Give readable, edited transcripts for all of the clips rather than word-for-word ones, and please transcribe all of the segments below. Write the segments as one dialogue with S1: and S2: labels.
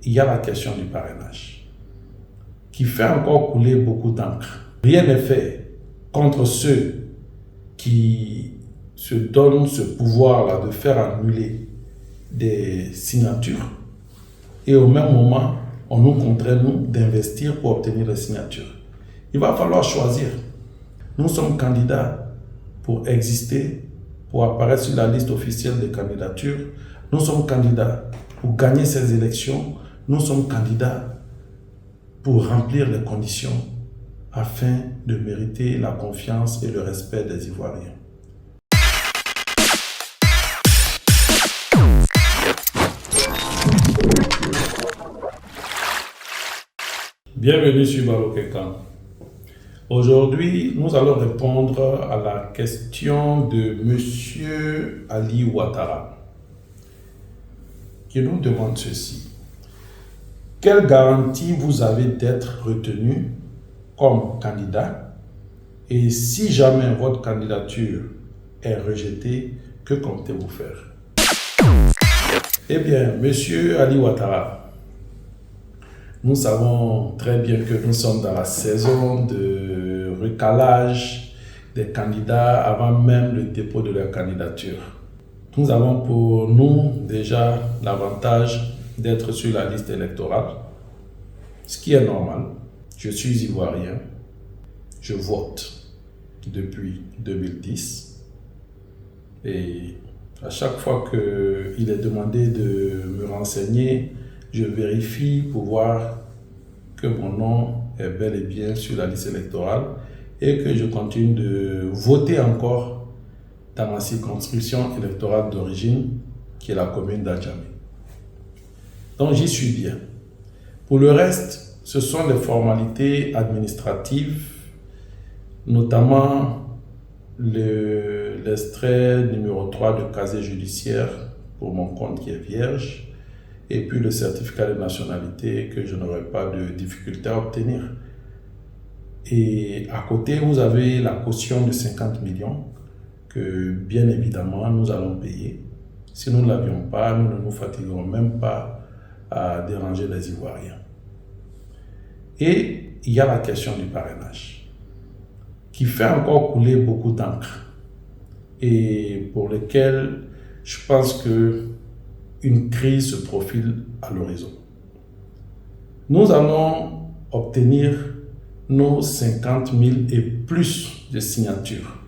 S1: il y a la question du parrainage, qui fait encore couler beaucoup d'encre. Rien n'est fait contre ceux qui se donnent ce pouvoir-là de faire annuler des signatures, et au même moment, on nous contraint, nous, d'investir pour obtenir les signatures. Il va falloir choisir. Nous sommes candidats pour exister, pour apparaître sur la liste officielle des candidatures. Nous sommes candidats pour gagner ces élections. Nous sommes candidats pour remplir les conditions afin de mériter la confiance et le respect des Ivoiriens. Bienvenue sur Balo Kekan. Aujourd'hui, nous allons répondre à la question de M. Ali Ouattara, qui nous demande ceci. Quelle garantie vous avez d'être retenu comme candidat? Et si jamais votre candidature est rejetée, que comptez-vous faire? Eh bien, M. Ali Ouattara, nous savons très bien que nous sommes dans la saison de recalage des candidats avant même le dépôt de leur candidature. Nous avons pour nous déjà l'avantage d'être sur la liste électorale, ce qui est normal. Je suis ivoirien, je vote depuis 2010 et à chaque fois qu'il est demandé de me renseigner, je vérifie pour voir que mon nom est bel et bien sur la liste électorale et que je continue de voter encore dans ma circonscription électorale d'origine, qui est la commune d'Adjamé. Donc j'y suis bien. Pour le reste, ce sont des formalités administratives, notamment l'extrait numéro 3 de casier judiciaire pour mon compte qui est vierge, et puis le certificat de nationalité que je n'aurai pas de difficulté à obtenir. Et à côté, vous avez la caution de 50 millions que, bien évidemment, nous allons payer. Si nous ne l'avions pas, nous ne nous fatiguerons même pas à déranger les Ivoiriens. Et il y a la question du parrainage, qui fait encore couler beaucoup d'encre et pour lequel je pense que une crise se profile à l'horizon. Nous allons obtenir nos 50 000 et plus de signatures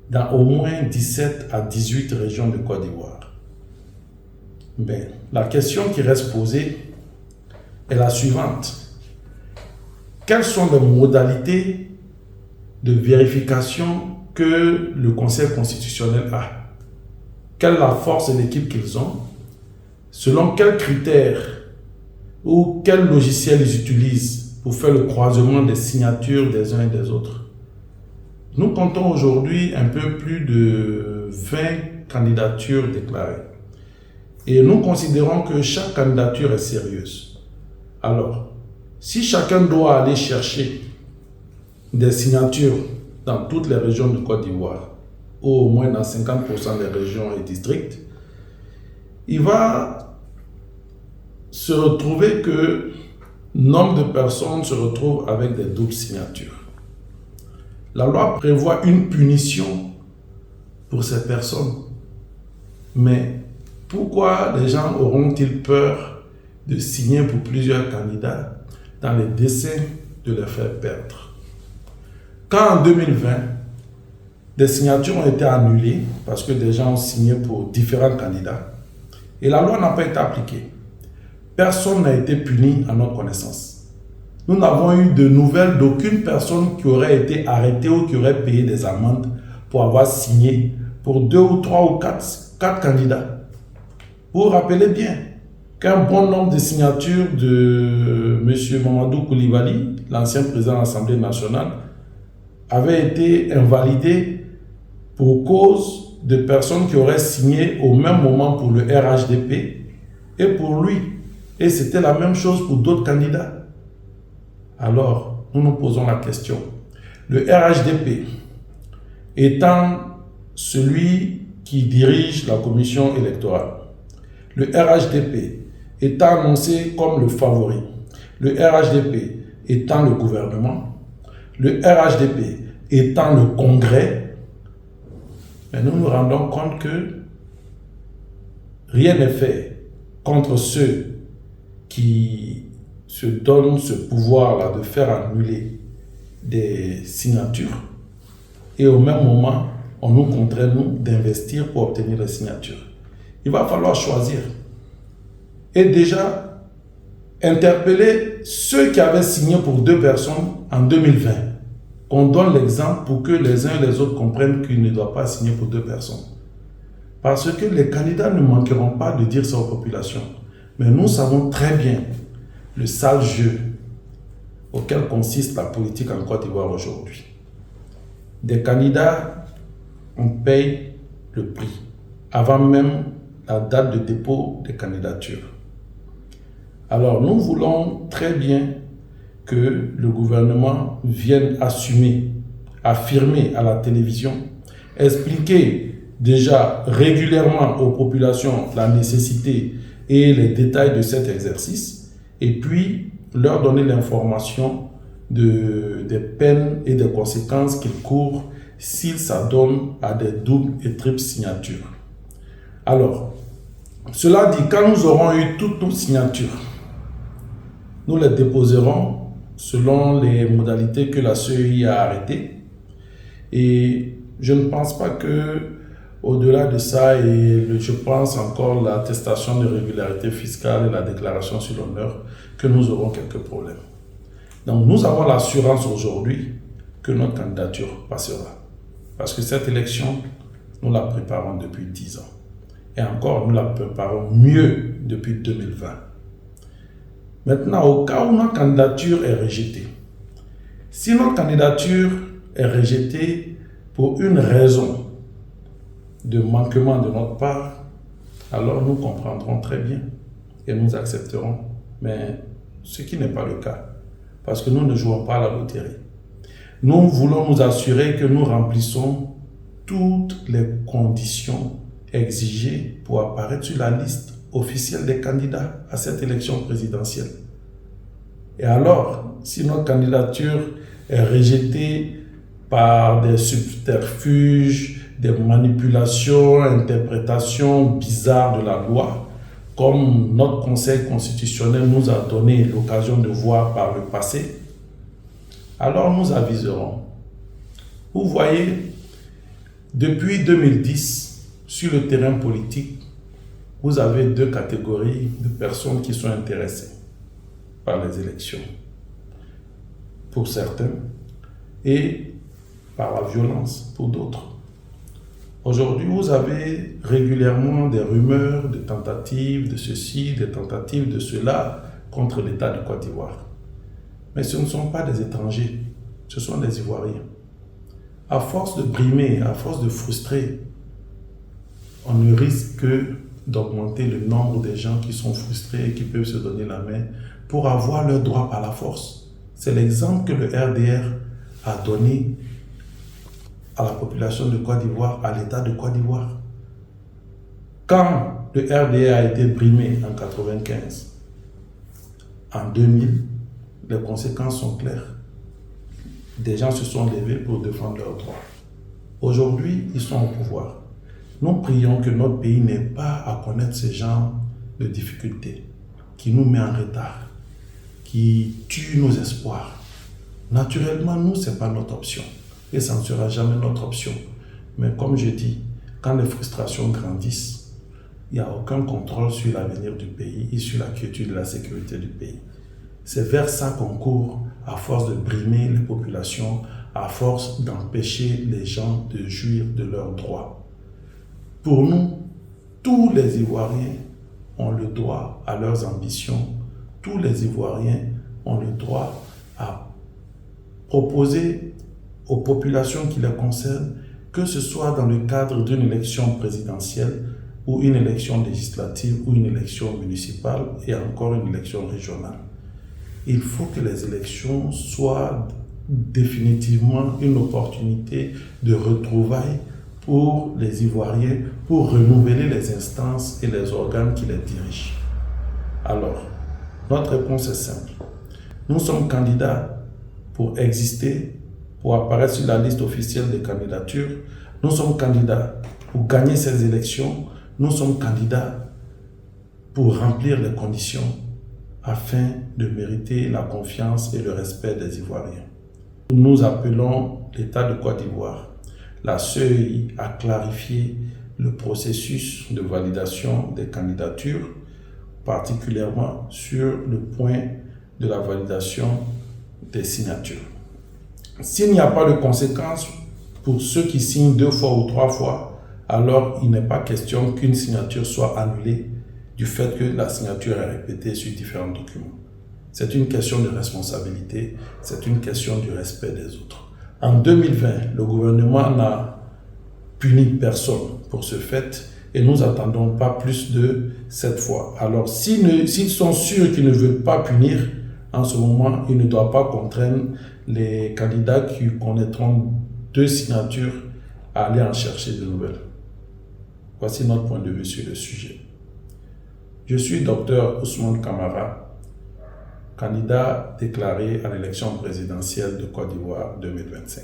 S1: dans au moins 17 à 18 régions de Côte d'Ivoire. Mais la question qui reste posée est la suivante. Quelles sont les modalités de vérification que le Conseil constitutionnel a? Quelle est la force et l'équipe qu'ils ont? Selon quels critères ou quel logiciel ils utilisent pour faire le croisement des signatures des uns et des autres? Nous comptons aujourd'hui un peu plus de 20 candidatures déclarées. Et nous considérons que chaque candidature est sérieuse. Alors, si chacun doit aller chercher des signatures dans toutes les régions de Côte d'Ivoire, ou au moins dans 50% des régions et districts, il va se retrouver que nombre de personnes se retrouvent avec des doubles signatures. La loi prévoit une punition pour ces personnes. Mais pourquoi les gens auront-ils peur de signer pour plusieurs candidats dans les desseins de les faire perdre? Quand en 2020, des signatures ont été annulées parce que des gens ont signé pour différents candidats et la loi n'a pas été appliquée. Personne n'a été puni à notre connaissance. Nous n'avons eu de nouvelles d'aucune personne qui aurait été arrêtée ou qui aurait payé des amendes pour avoir signé pour 2 ou 3 ou 4 candidats. Vous vous rappelez bien qu'un bon nombre de signatures de M. Mamadou Koulibaly, l'ancien président de l'Assemblée nationale, avaient été invalidées pour cause de personnes qui auraient signé au même moment pour le RHDP et pour lui. Et c'était la même chose pour d'autres candidats. Alors, nous nous posons la question. Le RHDP étant celui qui dirige la commission électorale, le RHDP étant annoncé comme le favori, le RHDP étant le gouvernement, le RHDP étant le Congrès, mais nous nous rendons compte que rien n'est fait contre ceux qui se donnent ce pouvoir-là de faire annuler des signatures et au même moment, on nous contraint, nous, d'investir pour obtenir les signatures. Il va falloir choisir. Et déjà, interpeller ceux qui avaient signé pour 2 personnes en 2020. Qu'on donne l'exemple pour que les uns et les autres comprennent qu'ils ne doivent pas signer pour 2 personnes. Parce que les candidats ne manqueront pas de dire ça aux populations. Mais nous savons très bien le sale jeu auquel consiste la politique en Côte d'Ivoire aujourd'hui. Des candidats, on paye le prix avant même la date de dépôt des candidatures. Alors nous voulons très bien que le gouvernement vienne affirmer à la télévision, expliquer déjà régulièrement aux populations la nécessité et les détails de cet exercice, et puis leur donner l'information des peines et des conséquences qu'ils courent s'ils s'adonnent à des doubles et triples signatures. Alors, cela dit, quand nous aurons eu toutes nos signatures, nous les déposerons selon les modalités que la CEI a arrêtées. Et je ne pense pas que, au-delà de ça, je pense encore l'attestation de régularité fiscale et la déclaration sur l'honneur, que nous aurons quelques problèmes. Donc nous avons l'assurance aujourd'hui que notre candidature passera. Parce que cette élection, nous la préparons depuis 10 ans. Et encore, nous la préparons mieux depuis 2020. Maintenant, au cas où notre candidature est rejetée, si notre candidature est rejetée pour une raison de manquement de notre part, alors nous comprendrons très bien et nous accepterons. Mais ce qui n'est pas le cas, parce que nous ne jouons pas à la loterie. Nous voulons nous assurer que nous remplissons toutes les conditions exigées pour apparaître sur la liste officielle des candidats à cette élection présidentielle. Et alors, si notre candidature est rejetée par des subterfuges, des manipulations, interprétations bizarres de la loi, comme notre Conseil constitutionnel nous a donné l'occasion de voir par le passé, alors nous aviserons. Vous voyez, depuis 2010, sur le terrain politique, vous avez 2 catégories de personnes qui sont intéressées par les élections. Pour certains, et par la violence pour d'autres. Aujourd'hui, vous avez régulièrement des rumeurs, des tentatives de ceci, des tentatives de cela contre l'État de Côte d'Ivoire. Mais ce ne sont pas des étrangers, ce sont des Ivoiriens. À force de brimer, à force de frustrer, on ne risque que d'augmenter le nombre de gens qui sont frustrés et qui peuvent se donner la main pour avoir leurs droits par la force. C'est l'exemple que le RDR a donné à la population de Côte d'Ivoire, à l'État de Côte d'Ivoire. Quand le RDR a été brimé en 1995, en 2000, les conséquences sont claires. Des gens se sont levés pour défendre leurs droits. Aujourd'hui, ils sont au pouvoir. Nous prions que notre pays n'ait pas à connaître ce genre de difficultés qui nous met en retard, qui tue nos espoirs. Naturellement, nous, ce n'est pas notre option et ça ne sera jamais notre option. Mais comme je dis, quand les frustrations grandissent, il n'y a aucun contrôle sur l'avenir du pays et sur la quiétude et la sécurité du pays. C'est vers ça qu'on court à force de brimer les populations, à force d'empêcher les gens de jouir de leurs droits. Pour nous, tous les Ivoiriens ont le droit à leurs ambitions. Tous les Ivoiriens ont le droit à proposer aux populations qui les concernent, que ce soit dans le cadre d'une élection présidentielle ou une élection législative ou une élection municipale et encore une élection régionale. Il faut que les élections soient définitivement une opportunité de retrouvailles pour les Ivoiriens, pour renouveler les instances et les organes qui les dirigent. Alors, notre réponse est simple. Nous sommes candidats pour exister, pour apparaître sur la liste officielle des candidatures. Nous sommes candidats pour gagner ces élections. Nous sommes candidats pour remplir les conditions afin de mériter la confiance et le respect des Ivoiriens. Nous appelons l'État de Côte d'Ivoire, la CEI, à clarifier le processus de validation des candidatures, particulièrement sur le point de la validation des signatures. S'il n'y a pas de conséquences pour ceux qui signent 2 fois ou 3 fois, alors il n'est pas question qu'une signature soit annulée du fait que la signature est répétée sur différents documents. C'est une question de responsabilité, c'est une question du respect des autres. En 2020, le gouvernement n'a puni personne pour ce fait et nous n'attendons pas plus de 7 fois. Alors, s'ils sont sûrs qu'ils ne veulent pas punir, en ce moment, ils ne doivent pas contraindre les candidats qui connaîtront 2 signatures à aller en chercher de nouvelles. Voici notre point de vue sur le sujet. Je suis Dr Ousmane Camara, candidat déclaré à l'élection présidentielle de Côte d'Ivoire 2025.